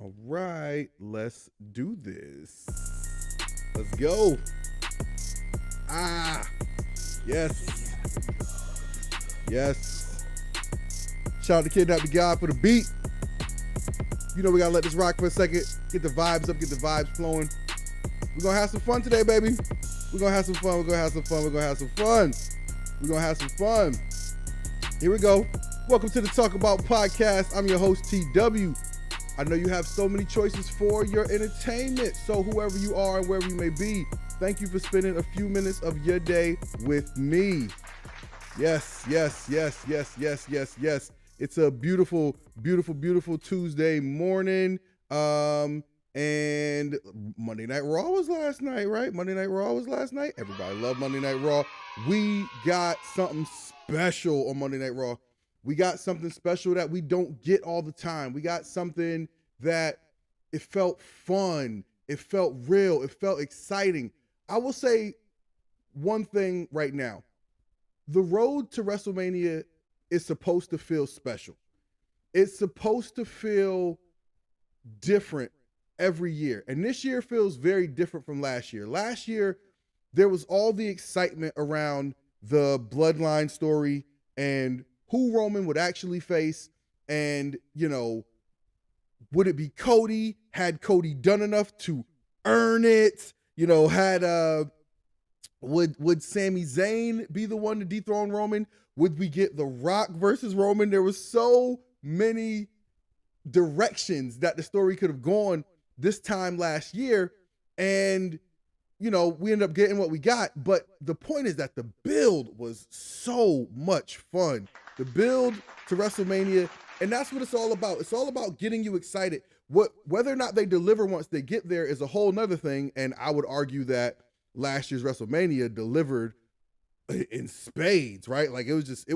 All right, let's do this. Let's go. Yes. Yes. Shout out to Kidnap the God for the beat. You know we gotta let this rock for a second. Get the vibes up, get the vibes flowing. We're gonna have some fun today, baby. We're gonna have some fun. We're gonna have some fun. We're gonna have some fun. We're gonna have some fun. Here we go. Welcome to the Talkin Bout Podcast. I'm your host, TW. I know you have so many choices for your entertainment. So whoever you are and wherever you may be, thank you for spending a few minutes of your day with me. Yes. It's a beautiful, beautiful, beautiful Tuesday morning. And Monday Night Raw was last night, right? Monday Night Raw was last night. Everybody loved Monday Night Raw. We got something special on Monday Night Raw. We got something special that we don't get all the time. We got something that it felt fun. It felt real. It felt exciting. I will say one thing right now. The road to WrestleMania is supposed to feel special. It's supposed to feel different every year. And this year feels very different from last year. Last year, there was all the excitement around the bloodline story and who Roman would actually face. And, you know, would it be Cody? Had Cody done enough to earn it? You know, would Sami Zayn be the one to dethrone Roman? Would we get The Rock versus Roman? There was so many directions that the story could have gone this time last year. And, you know, we ended up getting what we got. But the point is that the build was so much fun. The build to WrestleMania, and that's what it's all about. It's all about getting you excited. Whether or not they deliver once they get there is a whole nother thing. And I would argue that last year's WrestleMania delivered in spades, right? Like it was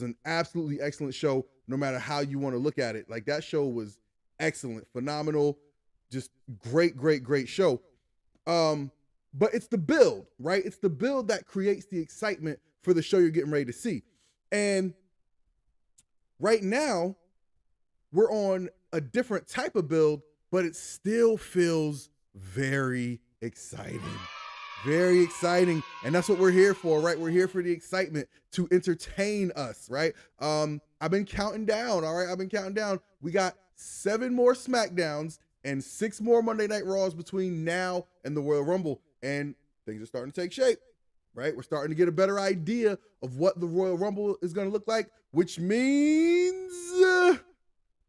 an absolutely excellent show, no matter how you want to look at it. Like that show was excellent, phenomenal, just great show. But it's the build, right? It's the build that creates the excitement for the show you're getting ready to see. And right now, we're on a different type of build, but it still feels very exciting. Very exciting. And that's what we're here for, right? We're here for the excitement to entertain us, right? I've been counting down, all right? I've been counting down. We got 7 more SmackDowns and 6 more Monday Night Raws between now and the Royal Rumble. And things are starting to take shape, right? We're starting to get a better idea of what the Royal Rumble is going to look like, which means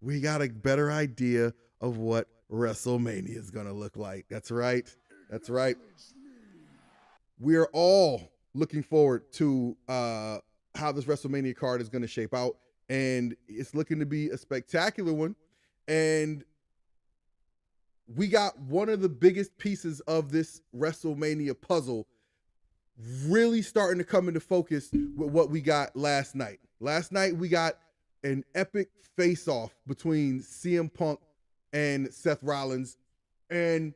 we got a better idea of what WrestleMania is going to look like. That's right. That's right. We are all looking forward to how this WrestleMania card is going to shape out. And it's looking to be a spectacular one. And we got one of the biggest pieces of this WrestleMania puzzle really starting to come into focus with what we got last night. Last night, we got an epic face-off between CM Punk and Seth Rollins. And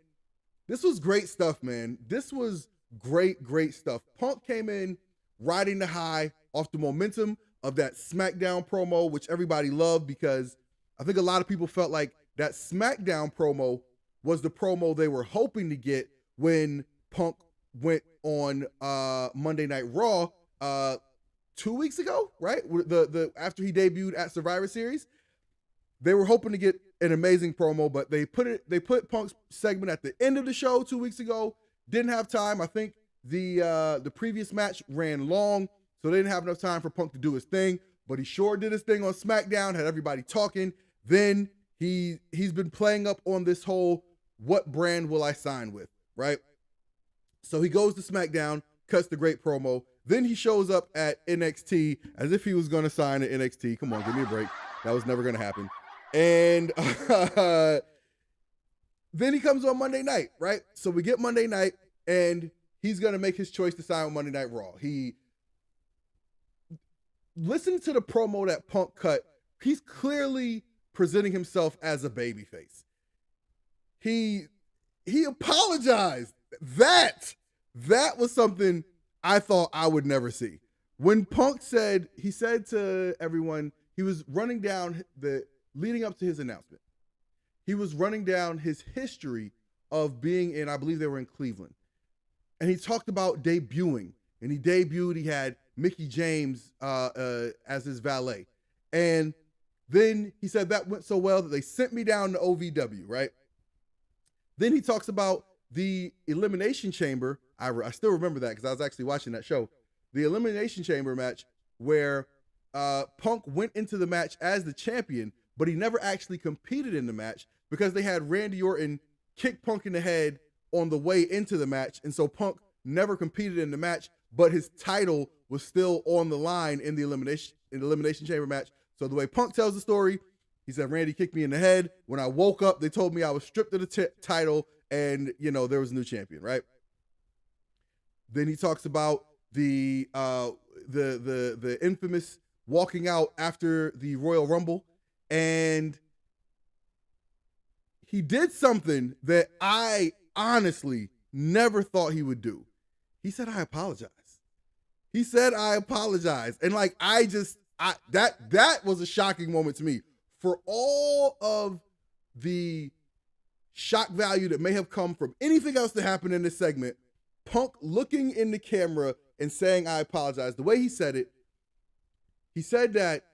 this was great stuff, man. This was great stuff. Punk came in riding the high off the momentum of that SmackDown promo, which everybody loved, because I think a lot of people felt like that SmackDown promo was the promo they were hoping to get when Punk went on Monday Night Raw 2 weeks ago, right? The after he debuted at Survivor Series. They were hoping to get an amazing promo, but they put Punk's segment at the end of the show 2 weeks ago. Didn't have time. I think the previous match ran long, so they didn't have enough time for Punk to do his thing. But he sure did his thing on SmackDown, had everybody talking. Then he's been playing up on this whole what brand will I sign with, right? So he goes to SmackDown, cuts the great promo. Then he shows up at NXT as if he was going to sign at NXT. Come on, give me a break. That was never going to happen. And then he comes on Monday night, right? So we get Monday night, and he's going to make his choice to sign on Monday Night Raw. Listen to the promo that Punk cut. He's clearly presenting himself as a babyface. He apologized. That was something I thought I would never see. When Punk said to everyone, he was running down leading up to his announcement. he was running down his history of being in, I believe they were in Cleveland. And he talked about debuting. And he debuted, he had Mickie James as his valet. And then he said that went so well that they sent me down to OVW, right? Then he talks about the Elimination Chamber. I still remember that because I was actually watching that show. The Elimination Chamber match where Punk went into the match as the champion, but he never actually competed in the match because they had Randy Orton kick Punk in the head on the way into the match. And so Punk never competed in the match, but his title was still on the line in the Elimination Chamber match. So the way Punk tells the story, he said, Randy kicked me in the head. When I woke up, they told me I was stripped of the title and, there was a new champion, right? Then he talks about the infamous walking out after the Royal Rumble. And he did something that I honestly never thought he would do. He said, I apologize. He said, I apologize. And that was a shocking moment to me. For all of the shock value that may have come from anything else that happened in this segment, Punk looking in the camera and saying, I apologize. The way he said it, he said that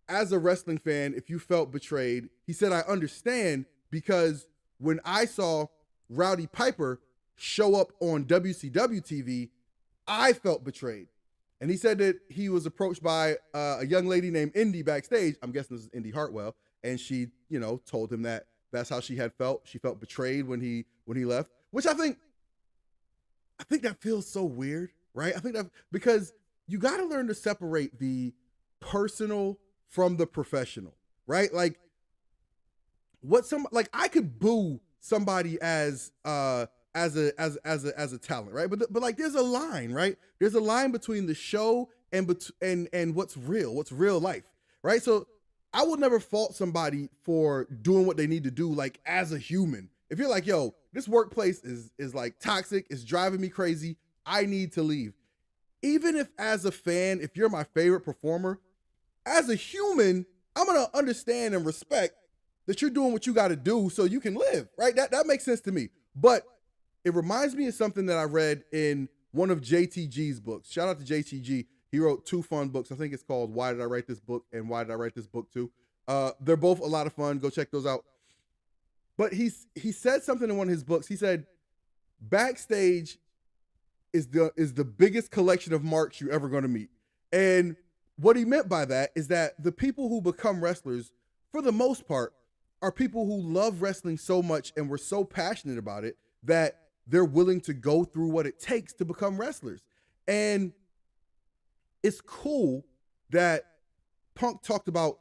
as a wrestling fan, if you felt betrayed, he said, I understand because when I saw Rowdy Piper show up on WCW TV, I felt betrayed. And he said that he was approached by a young lady named Indy backstage. I'm guessing this is Indy Hartwell. And she, told him that that's how she had felt. She felt betrayed when he left, which I think that feels so weird, right? I think that because you got to learn to separate the personal from the professional, right? Like I could boo somebody as a talent, right? But like there's a line, right? There's a line between the show and what's real life, right? So I would never fault somebody for doing what they need to do, like as a human. If you're like, yo, this workplace is like toxic, it's driving me crazy, I need to leave. Even if as a fan, if you're my favorite performer, as a human, I'm gonna understand and respect that you're doing what you got to do so you can live, right? That makes sense to me. But it reminds me of something that I read in one of JTG's books. Shout out to JTG. He wrote 2 fun books. I think it's called Why Did I Write This Book and Why Did I Write This Book Too? They're both a lot of fun. Go check those out. But he said something in one of his books. He said, backstage is the biggest collection of marks you're ever going to meet. And what he meant by that is that the people who become wrestlers, for the most part, are people who love wrestling so much and were so passionate about it that they're willing to go through what it takes to become wrestlers. And it's cool that Punk talked about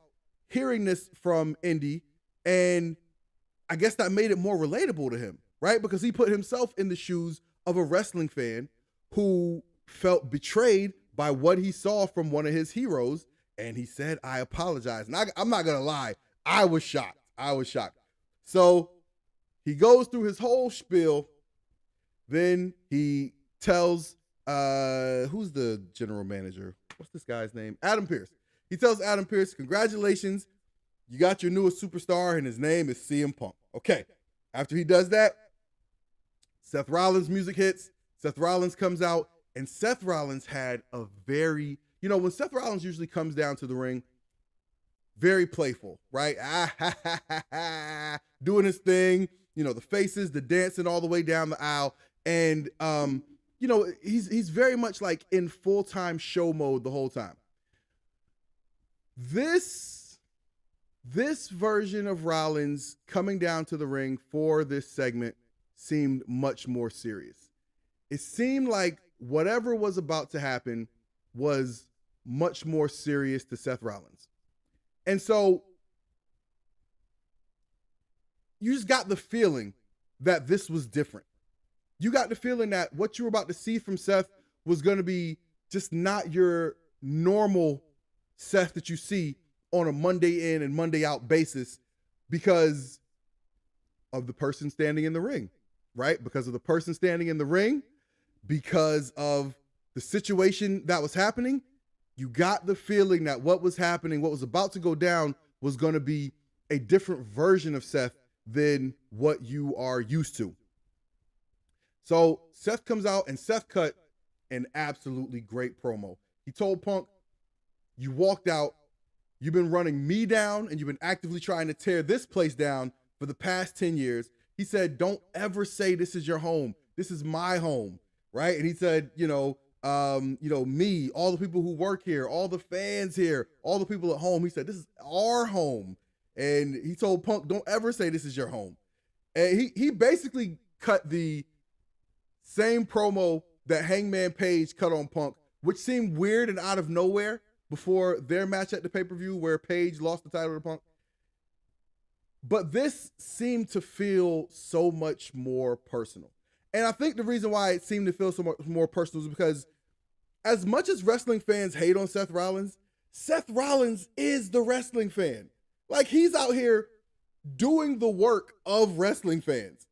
hearing this from Indy, and I guess that made it more relatable to him, right? Because he put himself in the shoes of a wrestling fan who felt betrayed by what he saw from one of his heroes, and he said, I apologize. And I'm not going to lie, I was shocked. So he goes through his whole spiel. Then he tells, who's the general manager? What's this guy's name? Adam Pearce. He tells Adam Pearce, congratulations, you got your newest superstar, and his name is CM Punk. Okay. After he does that, Seth Rollins music hits. Seth Rollins comes out, and Seth Rollins had a very, when Seth Rollins usually comes down to the ring, very playful, right? Doing his thing, the faces, the dancing all the way down the aisle. And, he's very much like in full-time show mode the whole time. This version of Rollins coming down to the ring for this segment seemed much more serious. It seemed like whatever was about to happen was much more serious to Seth Rollins. And so you just got the feeling that this was different. You got the feeling that what you were about to see from Seth was going to be just not your normal Seth that you see on a Monday in and Monday out basis because of the person standing in the ring, right? Because of the person standing in the ring, because of the situation that was happening, you got the feeling that what was happening, what was about to go down was going to be a different version of Seth than what you are used to. So Seth comes out, and Seth cut an absolutely great promo. He told Punk, you walked out, you've been running me down, and you've been actively trying to tear this place down for the past 10 years. He said, don't ever say this is your home. This is my home, right? And he said, me, all the people who work here, all the fans here, all the people at home. He said, this is our home. And he told Punk, don't ever say this is your home. And he basically cut the same promo that Hangman Page cut on Punk, which seemed weird and out of nowhere before their match at the pay-per-view where Page lost the title to Punk. But this seemed to feel so much more personal. And I think the reason why it seemed to feel so much more personal is because as much as wrestling fans hate on Seth Rollins is the wrestling fan. Like, he's out here doing the work of wrestling fans.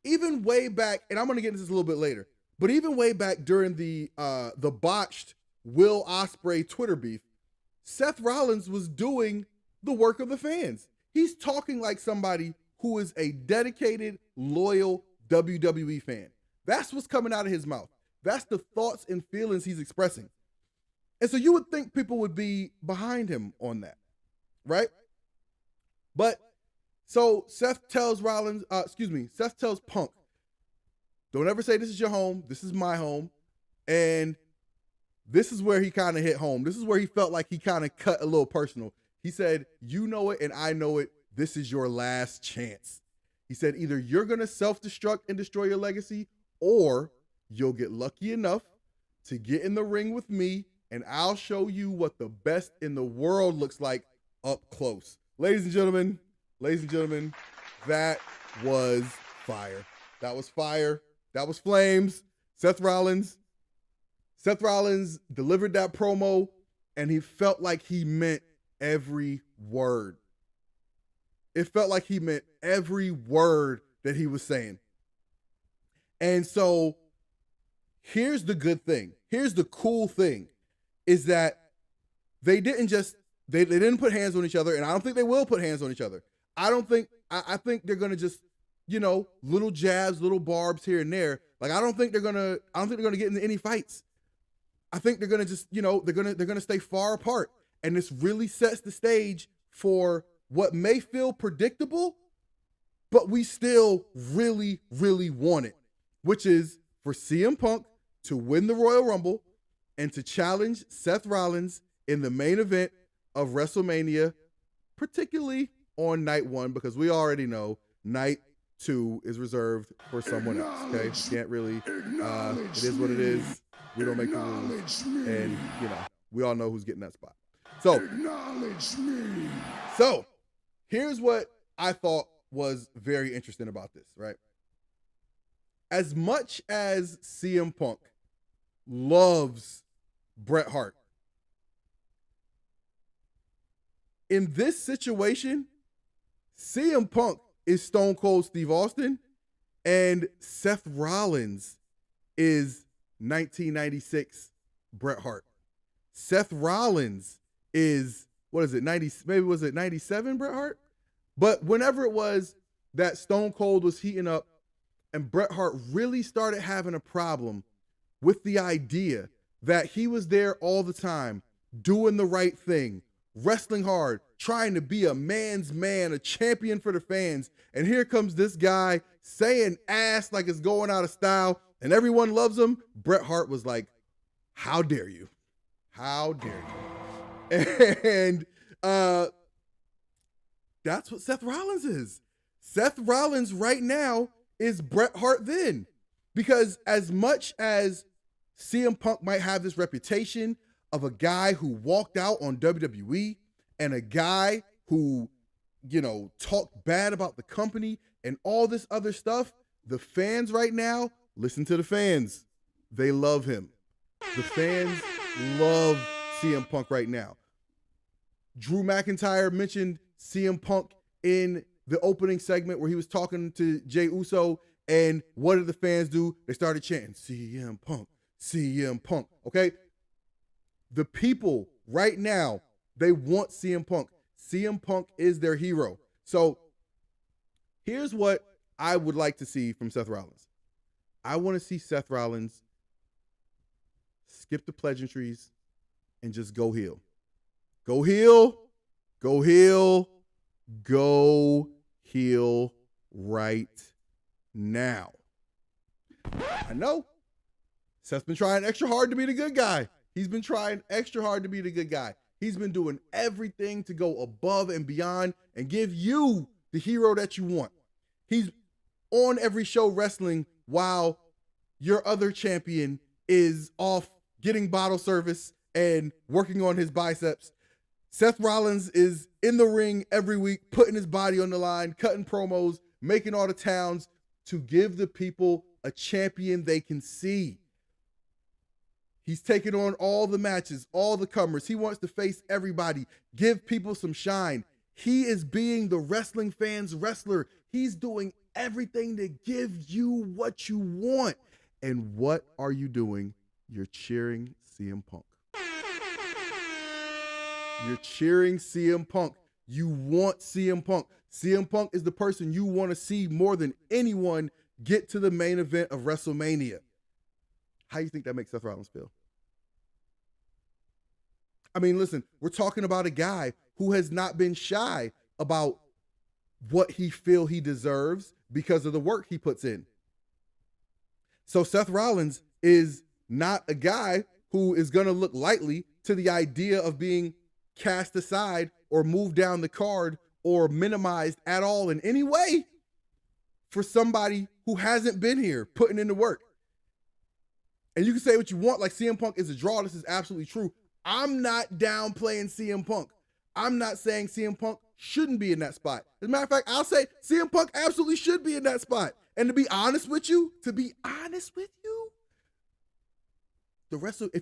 Even way back, and I'm going to get into this a little bit later, but even way back during the botched Will Ospreay Twitter beef, Seth Rollins was doing the work of the fans. He's talking like somebody who is a dedicated, loyal WWE fan. That's what's coming out of his mouth. That's the thoughts and feelings he's expressing. And so you would think people would be behind him on that, right? But so Seth tells Punk, don't ever say this is your home. This is my home. And this is where he kind of hit home. This is where he felt like he kind of cut a little personal. He said, you know it and I know it. This is your last chance. He said, either you're going to self-destruct and destroy your legacy, or you'll get lucky enough to get in the ring with me and I'll show you what the best in the world looks like up close. Ladies and gentlemen, that was fire. That was fire. That was flames. Seth Rollins delivered that promo, and he felt like he meant every word. It felt like he meant every word that he was saying. And so here's the good thing. Here's the cool thing, is that they didn't put hands on each other, and I don't think they will put hands on each other. I think they're going to just, little jabs, little barbs here and there. Like, I don't think they're going to get into any fights. I think they're going to just, they're going to stay far apart. And this really sets the stage for what may feel predictable, but we still really, really want it, which is for CM Punk to win the Royal Rumble and to challenge Seth Rollins in the main event of WrestleMania, particularly on night 1, because we already know night 2 is reserved for someone else. Okay, you can't really. It is what it is. We don't make the rules, and we all know who's getting that spot. So, So, here's what I thought was very interesting about this. Right, as much as CM Punk loves Bret Hart, in this situation, CM Punk is Stone Cold Steve Austin, and Seth Rollins is 1996 Bret Hart. Seth Rollins is, 97 Bret Hart? But whenever it was that Stone Cold was heating up and Bret Hart really started having a problem with the idea that he was there all the time, doing the right thing, wrestling hard, trying to be a man's man, a champion for the fans. And here comes this guy saying ass like it's going out of style and everyone loves him. Bret Hart was like, how dare you? How dare you? And that's what Seth Rollins is. Seth Rollins right now is Bret Hart then. Because as much as CM Punk might have this reputation of a guy who walked out on WWE and a guy who, talked bad about the company and all this other stuff, the fans right now, listen to the fans. They love him. The fans love CM Punk right now. Drew McIntyre mentioned CM Punk in the opening segment where he was talking to Jey Uso, and what did the fans do? They started chanting, CM Punk, CM Punk, okay? The people right now, they want CM Punk. CM Punk is their hero. So here's what I would like to see from Seth Rollins. I want to see Seth Rollins skip the pleasantries and just go heel. Go heel. Go heel. Go heel right now. I know Seth's been trying extra hard to be the good guy. He's been trying extra hard to be the good guy. He's been doing everything to go above and beyond and give you the hero that you want. He's on every show wrestling while your other champion is off getting bottle service and working on his biceps. Seth Rollins is in the ring every week, putting his body on the line, cutting promos, making all the towns to give the people a champion they can see. He's taking on all the matches, all the comers. He wants to face everybody, give people some shine. He is being the wrestling fans' wrestler. He's doing everything to give you what you want. And what are you doing? You're cheering CM Punk. You're cheering CM Punk. You want CM Punk. CM Punk is the person you want to see more than anyone get to the main event of WrestleMania. How do you think that makes Seth Rollins feel? I mean, listen, we're talking about a guy who has not been shy about what he feels he deserves because of the work he puts in. So Seth Rollins is not a guy who is going to look lightly to the idea of being cast aside or moved down the card or minimized at all in any way for somebody who hasn't been here putting in the work. And you can say what you want, like CM Punk is a draw. This is absolutely true. I'm not downplaying CM Punk. I'm not saying CM Punk shouldn't be in that spot. As a matter of fact, I'll say CM Punk absolutely should be in that spot. And to be honest with you, if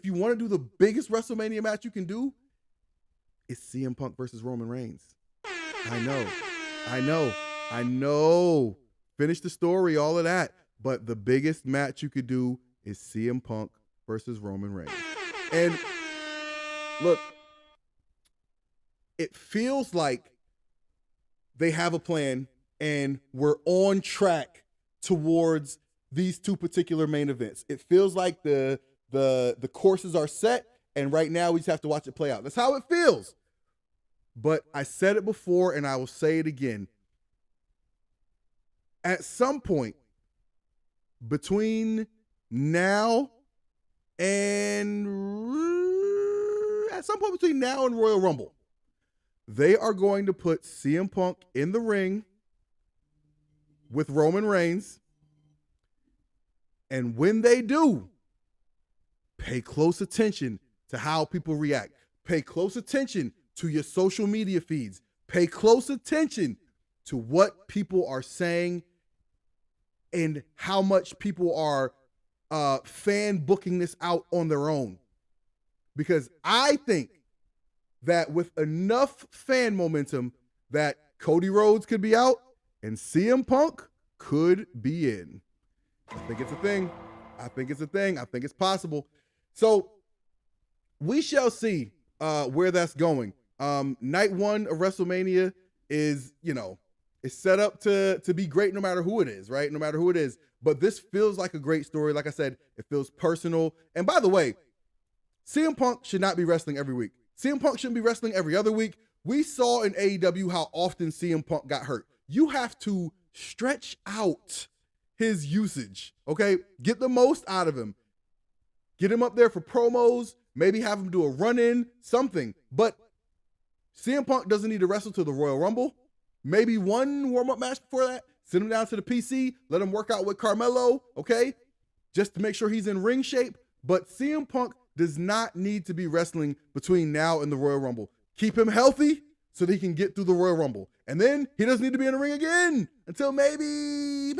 you want to do the biggest WrestleMania match you can do, it's CM Punk versus Roman Reigns. I know. Finish the story, all of that. But the biggest match you could do is CM Punk versus Roman Reigns. And look, it feels like they have a plan and we're on track towards these two particular main events. It feels like the courses are set, and right now we just have to watch it play out. That's how it feels. But I said it before and I will say it again. At some point between now and Royal Rumble, they are going to put CM Punk in the ring with Roman Reigns. And when they do, pay close attention to how people react. Pay close attention to your social media feeds. Pay close attention to what people are saying and how much people are fan booking this out on their own. Because I think that with enough fan momentum that Cody Rhodes could be out and CM Punk could be in. I think it's a thing. I think it's possible. So we shall see where that's going. Night one of WrestleMania is, it's set up to be great no matter who it is, right? No matter who it is. But this feels like a great story. Like I said, it feels personal. And by the way, CM Punk should not be wrestling every week. CM Punk shouldn't be wrestling every other week. We saw in AEW how often CM Punk got hurt. You have to stretch out his usage, okay? Get the most out of him. Get him up there for promos, maybe have him do a run-in, something. But CM Punk doesn't need to wrestle to the Royal Rumble. Maybe one warm-up match before that. Send him down to the PC, let him work out with Carmelo, okay? Just to make sure he's in ring shape. But CM Punk does not need to be wrestling between now and the Royal Rumble. Keep him healthy so that he can get through the Royal Rumble. And then he doesn't need to be in the ring again until maybe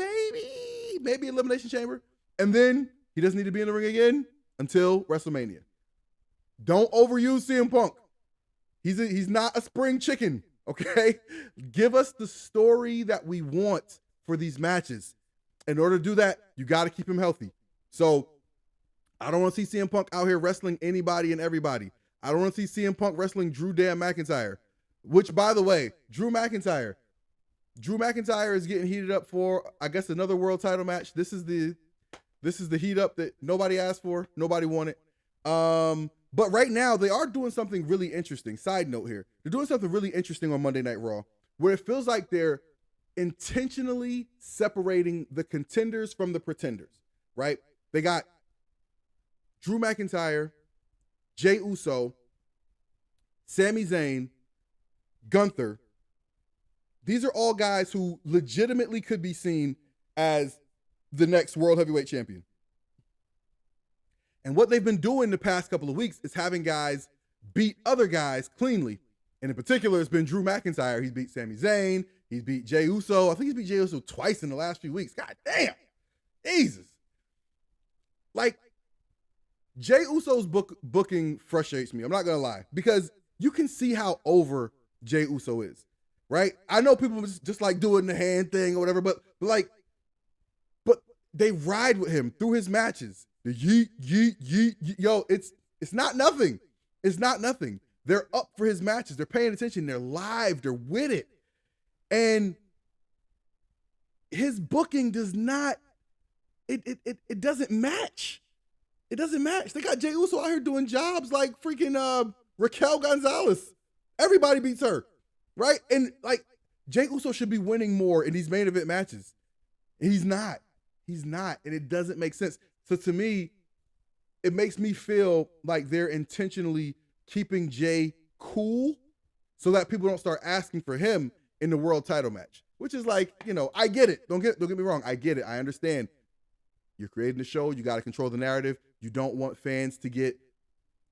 Elimination Chamber. And then he doesn't need to be in the ring again until WrestleMania. Don't overuse CM Punk. He's not a spring chicken, okay? Give us the story that we want for these matches. In order to do that, you got to keep him healthy. So I don't want to see CM Punk out here wrestling anybody and everybody. I don't want to see CM Punk wrestling Drew Dan McIntyre. Which, by the way, Drew McIntyre is getting heated up for, I guess, another world title match. This is the heat up that nobody asked for, nobody wanted. But right now they are doing something really interesting. Side note here, they're doing something really interesting on Monday Night Raw, where it feels like they're intentionally separating the contenders from the pretenders. Right? They got Drew McIntyre, Jey Uso, Sami Zayn, Gunther. These are all guys who legitimately could be seen as the next World Heavyweight Champion. And what they've been doing the past couple of weeks is having guys beat other guys cleanly. And in particular, it's been Drew McIntyre. He's beat Sami Zayn. He's beat Jey Uso. I think he's beat Jey Uso twice in the last few weeks. God damn. Jesus. Like, Jey Uso's booking frustrates me. I'm not going to lie. Because you can see how over Jey Uso is. Right? I know people just like doing the hand thing or whatever, but they ride with him through his matches. The yeet, yeet, yeet, yeet. Yo, it's not nothing. It's not nothing. They're up for his matches. They're paying attention. They're live. They're with it. And his booking does not, it doesn't match. It doesn't match. They got Jey Uso out here doing jobs like freaking Raquel Gonzalez. Everybody beats her. Right? And like, Jey Uso should be winning more in these main event matches. And he's not. He's not. And it doesn't make sense. So to me, it makes me feel like they're intentionally keeping Jey cool so that people don't start asking for him in the world title match. Which is like, you know, I get it. Don't get me wrong. I get it. I understand. You're creating the show. You got to control the narrative. You don't want fans to get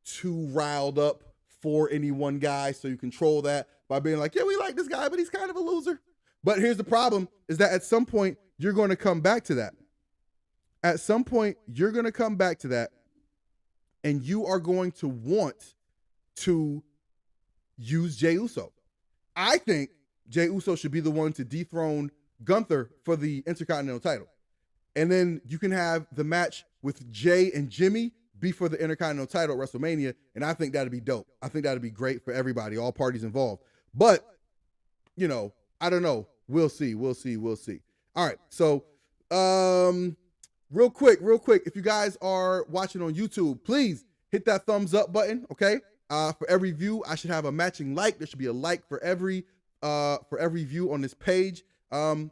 too riled up for any one guy. So you control that by being like, yeah, we like this guy, but he's kind of a loser. But here's the problem is that at some point, you're going to come back to that. At some point, you're going to come back to that, and you are going to want to use Jey Uso. I think Jey Uso should be the one to dethrone Gunther for the Intercontinental title. And then you can have the match with Jey and Jimmy be for the Intercontinental title at WrestleMania, and I think that'd be dope. I think that'd be great for everybody, all parties involved. But, you know, I don't know. We'll see. All right, so real quick, if you guys are watching on YouTube, please hit that thumbs up button, okay? For every view, I should have a matching like. There should be a like for every view on this page.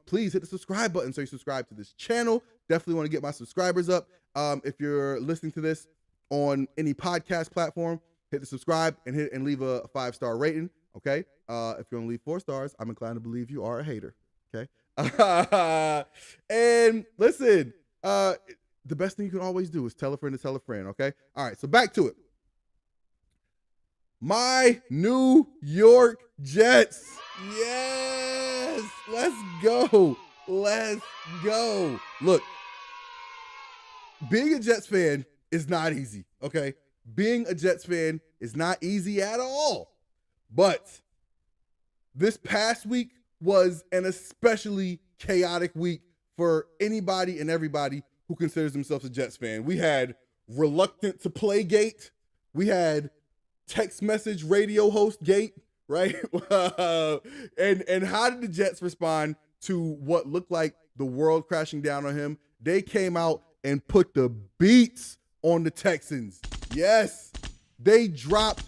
Please hit the subscribe button so you subscribe to this channel. Definitely want to get my subscribers up. If you're listening to this on any podcast platform, hit the subscribe and leave a 5-star rating, okay? If you're gonna leave 4 stars, I'm inclined to believe you are a hater, okay? And listen, the best thing you can always do is tell a friend to tell a friend, okay? All right, so back to it. My New York Jets. Yes, let's go. Look, being a Jets fan is not easy, okay? Being a Jets fan is not easy at all. But this past week was an especially chaotic week for anybody and everybody who considers themselves a Jets fan. We had reluctant to play gate. We had text message radio host gate, right? And how did the Jets respond to what looked like the world crashing down on him? They came out and put the beats on the Texans. Yes, they dropped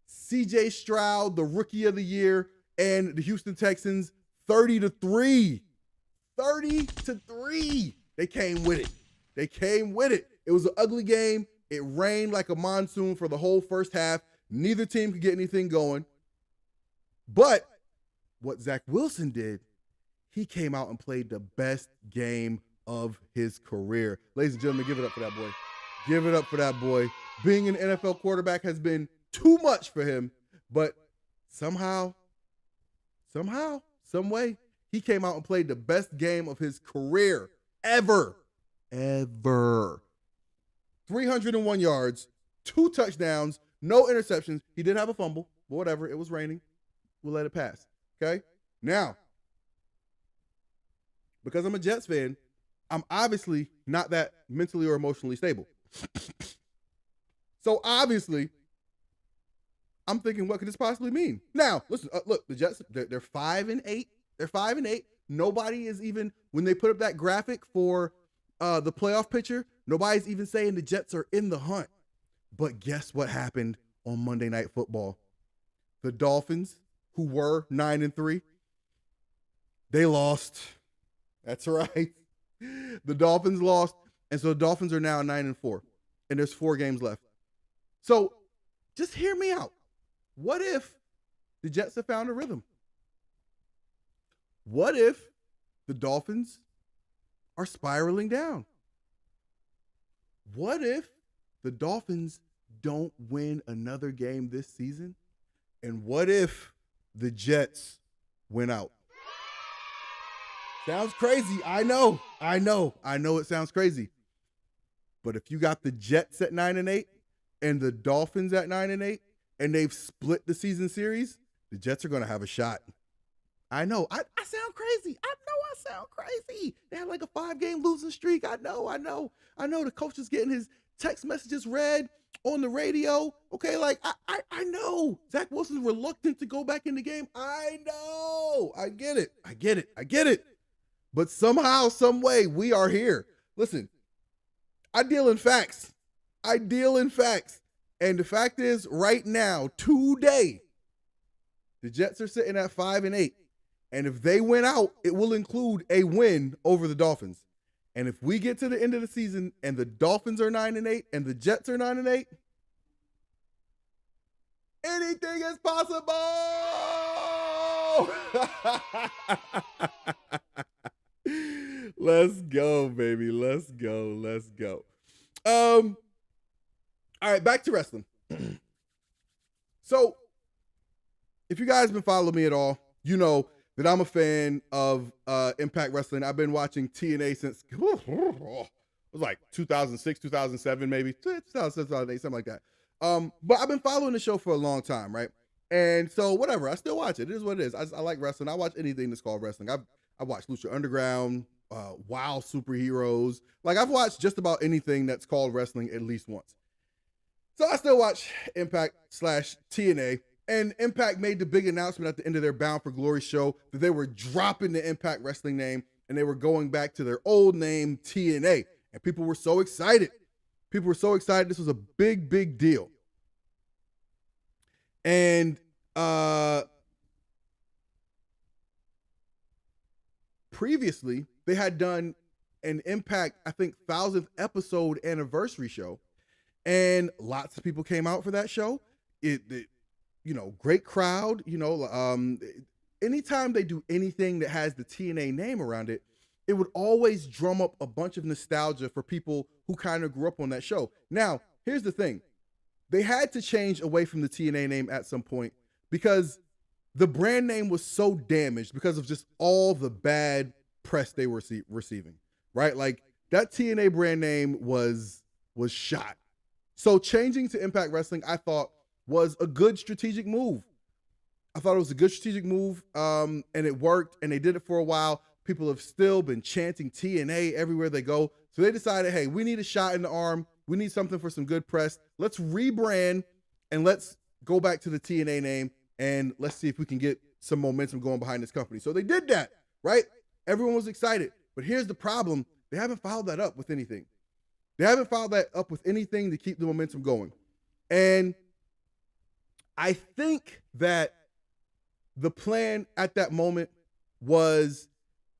CJ Stroud, the rookie of the year, and the Houston Texans 30-3. 30-3. They came with it. It was an ugly game. It rained like a monsoon for the whole first half. Neither team could get anything going. But what Zach Wilson did, he came out and played the best game of his career. Ladies and gentlemen, give it up for that boy. Give it up for that boy. Being an NFL quarterback has been too much for him, but somehow, some way, he came out and played the best game of his career ever. 301 yards, 2 touchdowns, no interceptions. He did have a fumble, but whatever. It was raining. We'll let it pass. Okay? Now, because I'm a Jets fan, I'm obviously not that mentally or emotionally stable. So obviously, I'm thinking, what could this possibly mean? Now, listen, look, the Jets, they're 5-8. They're 5-8. Nobody is even, when they put up that graphic for the playoff picture, nobody's even saying the Jets are in the hunt. But guess what happened on Monday Night Football? The Dolphins, who were 9-3, they lost. That's right. The Dolphins lost. And so the Dolphins are now 9-4. And there's 4 games left. So just hear me out. What if the Jets have found a rhythm? What if the Dolphins are spiraling down? What if the Dolphins don't win another game this season? And what if the Jets win out? Sounds crazy. I know it sounds crazy. But if you got the Jets at 9-8 and the Dolphins at 9-8 and they've split the season series, the Jets are going to have a shot. I know. I sound crazy. I know I sound crazy. They had like a 5-game losing streak. I know. The coach is getting his text messages read on the radio. Okay, like I know. Zach Wilson's reluctant to go back in the game. I know. I get it. But somehow, some way, we are here. Listen, I deal in facts. And the fact is, right now, today, the Jets are sitting at 5-8. And if they win out, it will include a win over the Dolphins. And if we get to the end of the season and the Dolphins are 9-8 and the Jets are 9-8, anything is possible. Let's go, baby. Let's go. All right, back to wrestling. So, if you guys have been following me at all, you know that I'm a fan of Impact Wrestling. I've been watching TNA since it was like 2006, 2007, maybe 2006, 2008, something like that. But I've been following the show for a long time, right? And so whatever, I still watch it. It is what it is. I like wrestling. I watch anything that's called wrestling. I watched Lucha Underground, Wild Superheroes. Like I've watched just about anything that's called wrestling at least once. So I still watch Impact/TNA. And Impact made the big announcement at the end of their Bound for Glory show that they were dropping the Impact Wrestling name and they were going back to their old name, TNA. And people were so excited. This was a big, big deal. And previously, they had done an Impact, I think, 1,000th episode anniversary show. And lots of people came out for that show. It great crowd, anytime they do anything that has the TNA name around it, it would always drum up a bunch of nostalgia for people who kind of grew up on that show. Now, here's the thing. They had to change away from the TNA name at some point because the brand name was so damaged because of just all the bad press they were receiving, right? Like that TNA brand name was shot. So changing to Impact Wrestling, I thought, was a good strategic move. I thought it was a good strategic move, and it worked, and they did it for a while. People have still been chanting TNA everywhere they go. So they decided, hey, we need a shot in the arm. We need something for some good press. Let's rebrand, and let's go back to the TNA name, and let's see if we can get some momentum going behind this company. So they did that, right? Everyone was excited. But here's the problem. They haven't followed that up with anything. To keep the momentum going. And I think that the plan at that moment was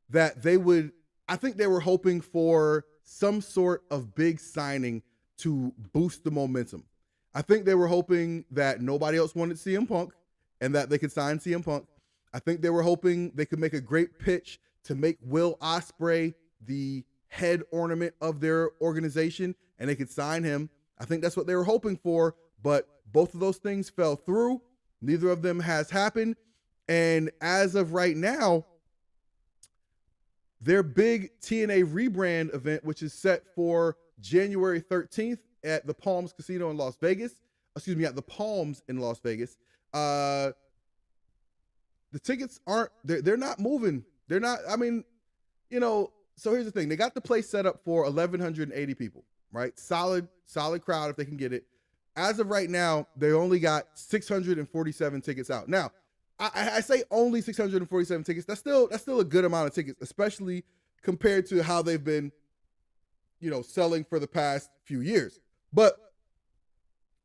that they were hoping for some sort of big signing to boost the momentum. I think they were hoping that nobody else wanted CM Punk and that they could sign CM Punk. I think they were hoping they could make a great pitch to make Will Ospreay the head ornament of their organization and they could sign him. I think that's what they were hoping for, but both of those things fell through. Neither of them has happened. And as of right now, their big TNA rebrand event, which is set for January 13th at the Palms Casino in Las Vegas, at the Palms in Las Vegas, the tickets they're not moving. They're not, so here's the thing. They got the place set up for 1,180 people, right? Solid crowd if they can get it. as of right now, they only got 647 tickets out. Now, I say only 647 tickets. That's still a good amount of tickets, especially compared to how they've been, selling for the past few years. But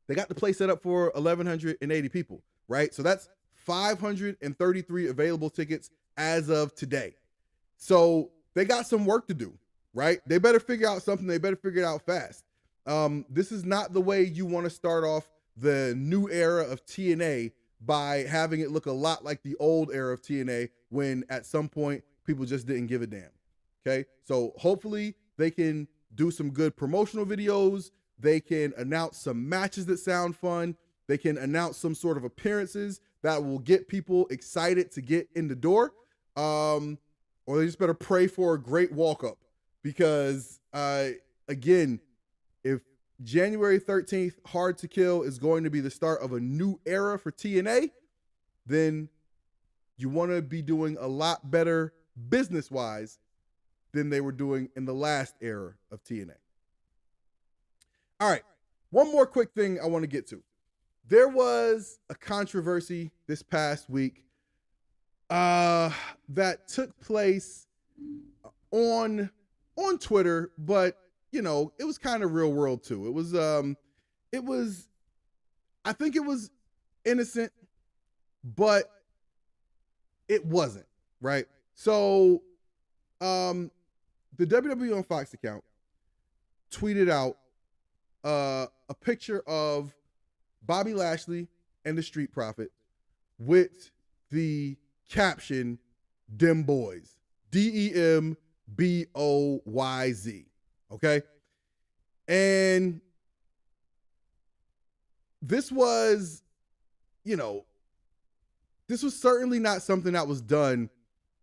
they got the place set up for 1,180 people, right? So that's 533 available tickets as of today. So they got some work to do, right? They better figure out something. They better figure it out fast. This is not the way you want to start off the new era of TNA by having it look a lot like the old era of TNA when at some point people just didn't give a damn. Okay. So hopefully they can do some good promotional videos. They can announce some matches that sound fun. They can announce some sort of appearances that will get people excited to get in the door. Or they just better pray for a great walk up because, again, if January 13th, Hard to Kill is going to be the start of a new era for TNA, then you want to be doing a lot better business-wise than they were doing in the last era of TNA. All right, one more quick thing I want to get to. There was a controversy this past week that took place on Twitter, but it was kind of real world too. I think it was innocent, but it wasn't, right? So, the WWE on Fox account tweeted out a picture of Bobby Lashley and the Street Profit with the caption, "Dem Boys," DEMBOYZ. Okay. And this was, this was certainly not something that was done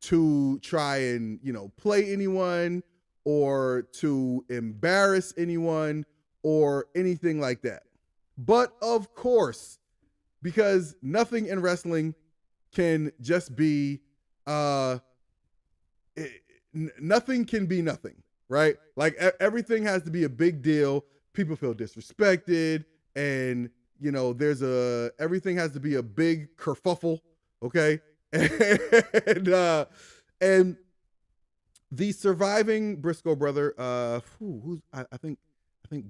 to try and, play anyone or to embarrass anyone or anything like that. But of course, because nothing in wrestling can just be, nothing can be nothing, right? Like everything has to be a big deal. People feel disrespected and, everything has to be a big kerfuffle. Okay. And the surviving Briscoe brother, I think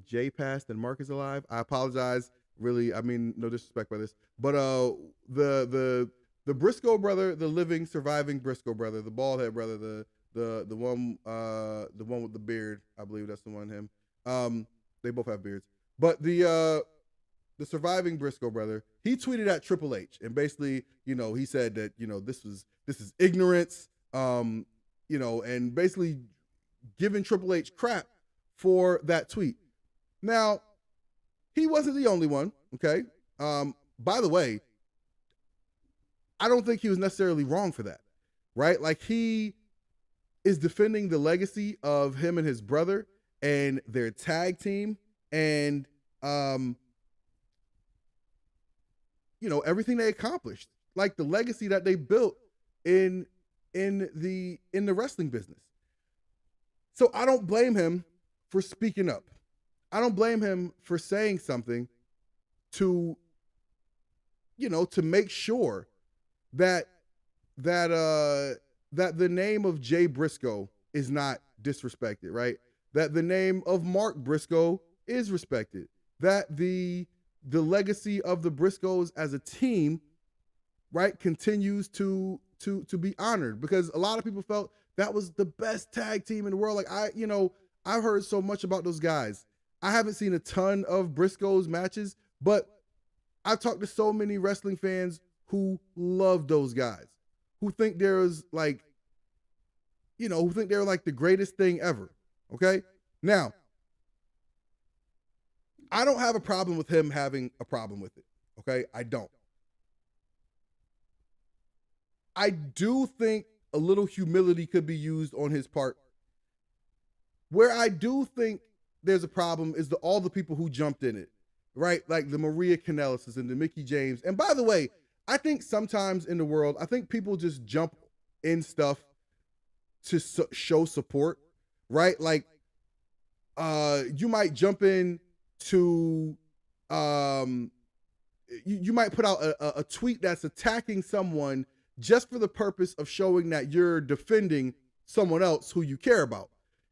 Jay passed and Mark is alive. I apologize. Really, I mean, no disrespect by this, but the Briscoe brother, the living surviving Briscoe brother, the bald head brother, the one with the beard, I believe that's the one. Him. They both have beards, but the surviving Briscoe brother, he tweeted at Triple H and basically, he said that this is ignorance, and basically giving Triple H crap for that tweet. Now, he wasn't the only one, okay? By the way, I don't think he was necessarily wrong for that, right? Like, he is defending the legacy of him and his brother and their tag team and, everything they accomplished, like the legacy that they built in the wrestling business. So I don't blame him for speaking up. I don't blame him for saying something to make sure that the name of Jay Briscoe is not disrespected, right? That the name of Mark Briscoe is respected. That the legacy of the Briscoes as a team, right, continues to be honored, because a lot of people felt that was the best tag team in the world. Like I've heard so much about those guys. I haven't seen a ton of Briscoes matches, but I've talked to so many wrestling fans who love those guys, who think they're like the greatest thing ever. Okay. Now, I don't have a problem with him having a problem with it. Okay. I don't. I do think a little humility could be used on his part. Where I do think there's a problem is all the people who jumped in it, right? Like the Maria Kanellis and the Mickey James. And by the way, I think sometimes in the world, I think people just jump in stuff to show support, right? Like, you might jump in to you might put out a tweet that's attacking someone just for the purpose of showing that you're defending someone else who you care about.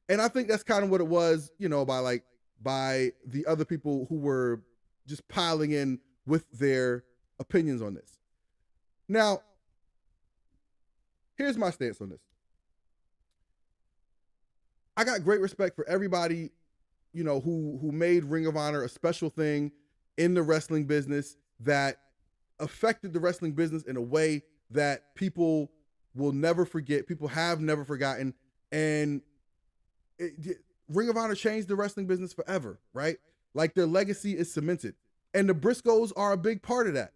And I think that's kind of what it was, by the other people who were just piling in with their opinions on this. Now, here's my stance on this. I got great respect for everybody, who made Ring of Honor a special thing in the wrestling business that affected the wrestling business in a way that people will never forget, people have never forgotten. And Ring of Honor changed the wrestling business forever, right? Like, their legacy is cemented. And the Briscoes are a big part of that.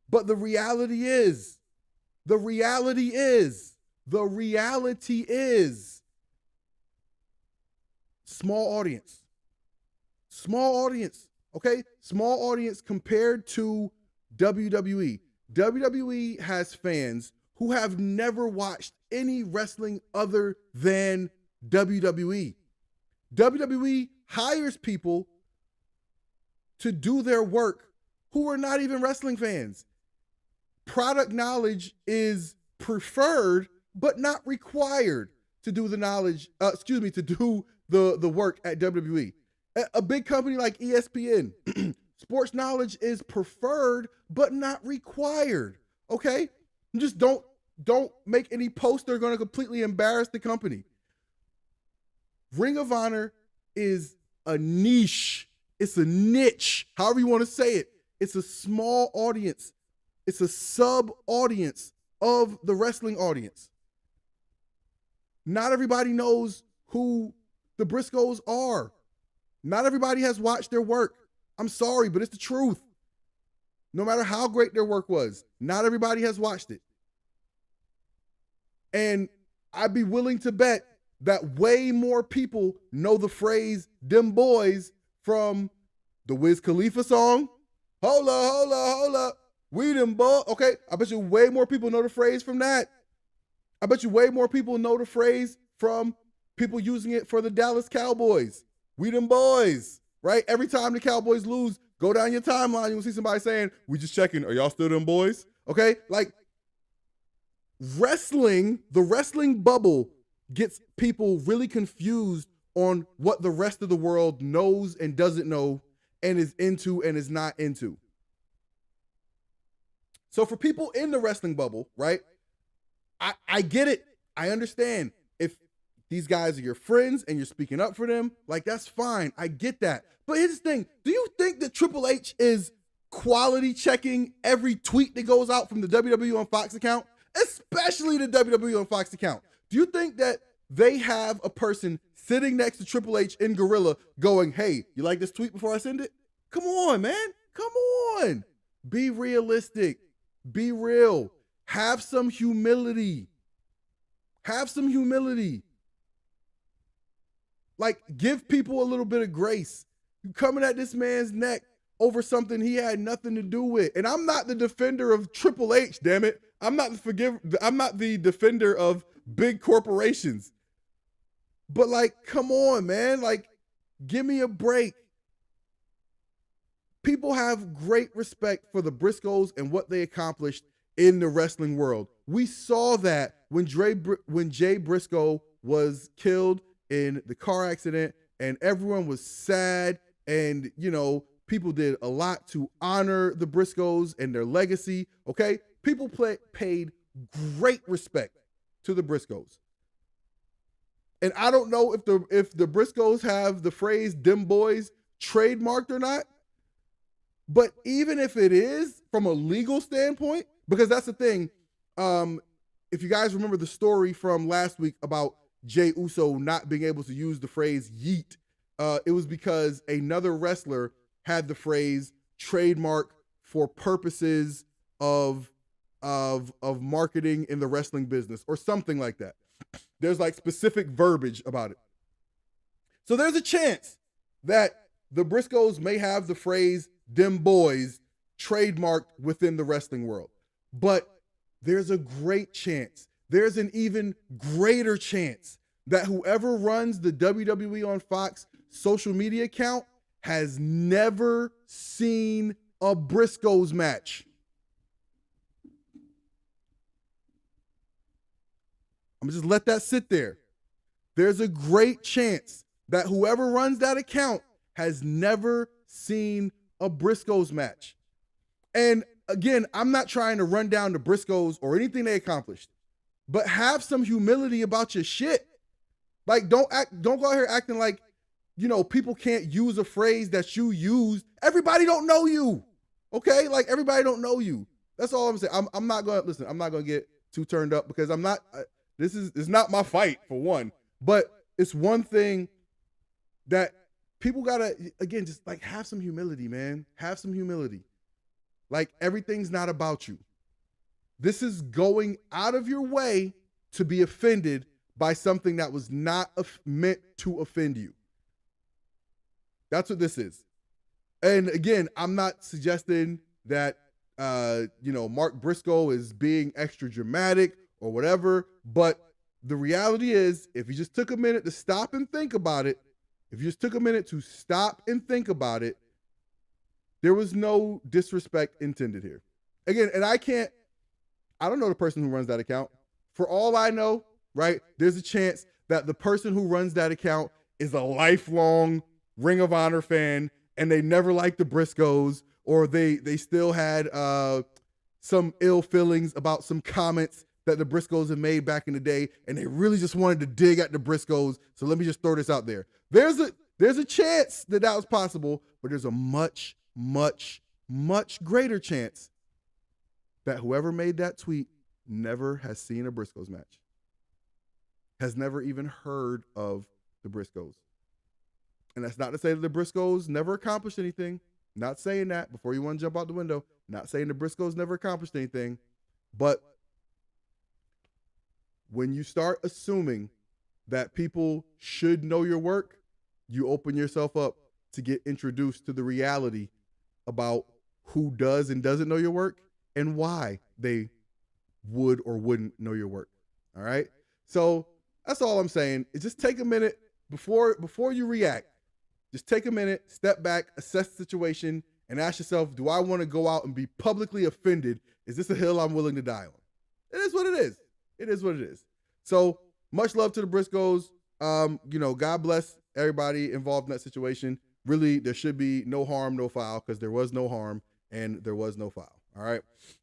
But the reality is, small audience, okay? Small audience compared to WWE. WWE has fans who have never watched any wrestling other than WWE. WWE hires people to do their work who are not even wrestling fans. Product knowledge is preferred, but not required to do the work at WWE. A big company like ESPN, sports knowledge is preferred, but not required. Okay? Just don't make any posts that are going to completely embarrass the company. Ring of Honor is a niche. It's a niche, however you want to say it. It's a small audience. It's a sub-audience of the wrestling audience. Not everybody knows who the Briscoes are. Not everybody has watched their work. I'm sorry, but it's the truth. No matter how great their work was, not everybody has watched it. And I'd be willing to bet that way more people know the phrase "dem boys" from the Wiz Khalifa song. Hola, we dem boys. Okay, I bet you way more people know the phrase from that. I bet you way more people know the phrase from people using it for the Dallas Cowboys. We dem boys, right? Every time the Cowboys lose, go down your timeline, you'll see somebody saying, "We just checking, are y'all still them boys?" Okay, like, the wrestling bubble gets people really confused on what the rest of the world knows and doesn't know and is into and is not into. So for people in the wrestling bubble, right, I get it. I understand. If these guys are your friends and you're speaking up for them, like, that's fine. I get that. But here's the thing. Do you think that Triple H is quality checking every tweet that goes out from the WWE on Fox account? Especially the WWE on Fox account. Do you think that they have a person sitting next to Triple H in Gorilla going, "Hey, you like this tweet before I send it?" Come on, man. Come on. Be realistic. Be real. Have some humility. Like, give people a little bit of grace. You coming at this man's neck over something he had nothing to do with. And I'm not the defender of Triple H, damn it. I'm not the defender of big corporations. But, like, come on, man. Like, give me a break. People have great respect for the Briscoes and what they accomplished in the wrestling world. We saw that when Jay Briscoe was killed in the car accident, and everyone was sad, and, people did a lot to honor the Briscoes and their legacy, okay? People paid great respect to the Briscoes. And I don't know if the Briscoes have the phrase "dem boys" trademarked or not, but even if it is, from a legal standpoint, because that's the thing, if you guys remember the story from last week about Jey Uso not being able to use the phrase "yeet," it was because another wrestler had the phrase trademark for purposes of marketing in the wrestling business or something like that. There's like specific verbiage about it. So there's a chance that the Briscoes may have the phrase "dem boys" trademarked within the wrestling world. But there's a great chance, there's an even greater chance that whoever runs the WWE on Fox social media account has never seen a Briscoes match. I'm gonna just let that sit there. There's a great chance that whoever runs that account has never seen a Briscoes match. And again, I'm not trying to run down the Briscoes or anything they accomplished, but have some humility about your shit. Like, don't go out here acting like, you know, people can't use a phrase that you used. Everybody don't know you. Okay? Like, everybody don't know you. That's all I'm saying. I'm not gonna get too turned up because I'm not, it's not my fight for one, but it's one thing that people gotta, again, just like have some humility, man. Have some humility. Like, everything's not about you. This is going out of your way to be offended by something that was not meant to offend you. That's what this is. And again, I'm not suggesting that, Mark Briscoe is being extra dramatic or whatever, but the reality is, if you just took a minute to stop and think about it, there was no disrespect intended here. Again, and I don't know the person who runs that account. For all I know, right, there's a chance that the person who runs that account is a lifelong Ring of Honor fan and they never liked the Briscoes, or they still had some ill feelings about some comments that the Briscoes have made back in the day, and they really just wanted to dig at the Briscoes. So let me just throw this out there. There's a chance that was possible, but there's a much, much, much greater chance that whoever made that tweet never has seen a Briscoes match, has never even heard of the Briscoes. And that's not to say that the Briscoes never accomplished anything. Not saying that before you want to jump out the window. Not saying the Briscoes never accomplished anything. But when you start assuming that people should know your work, you open yourself up to get introduced to the reality about who does and doesn't know your work and why they would or wouldn't know your work. All right? So that's all I'm saying. Is just take a minute before you react. Just take a minute, step back, assess the situation, and ask yourself, do I want to go out and be publicly offended? Is this a hill I'm willing to die on? It is what it is. It is what it is. So much love to the Briscoes. God bless everybody involved in that situation. Really, there should be no harm, no foul, because there was no harm and there was no foul. All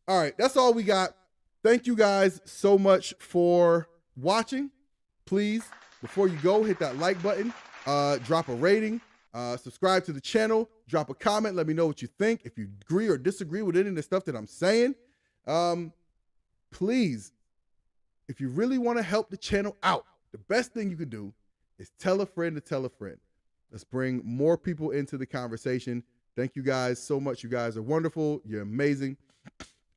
right. That's all we got. Thank you guys so much for watching. Please, before you go, hit that like button, drop a rating, subscribe to the channel, drop a comment. Let me know what you think. If you agree or disagree with any of the stuff that I'm saying, please, if you really want to help the channel out, the best thing you could do is tell a friend to tell a friend. Let's bring more people into the conversation. Thank you guys so much. You guys are wonderful. You're amazing.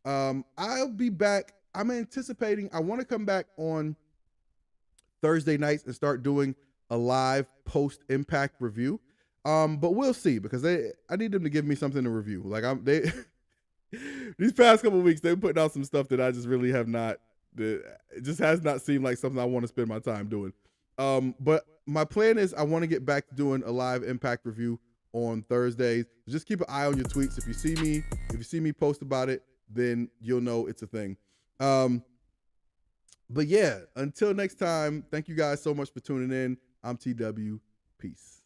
I'll be back. I want to come back on Thursday nights and start doing a live post-impact review. But we'll see, because I need them to give me something to review. Like these past couple of weeks, they've putting out some stuff that I just really have not. It just has not seemed like something I want to spend my time doing. But my plan is I want to get back to doing a live impact review on Thursdays. Just keep an eye on your tweets. If you see me post about it, then you'll know it's a thing. But yeah, until next time, thank you guys so much for tuning in. I'm TW. Peace.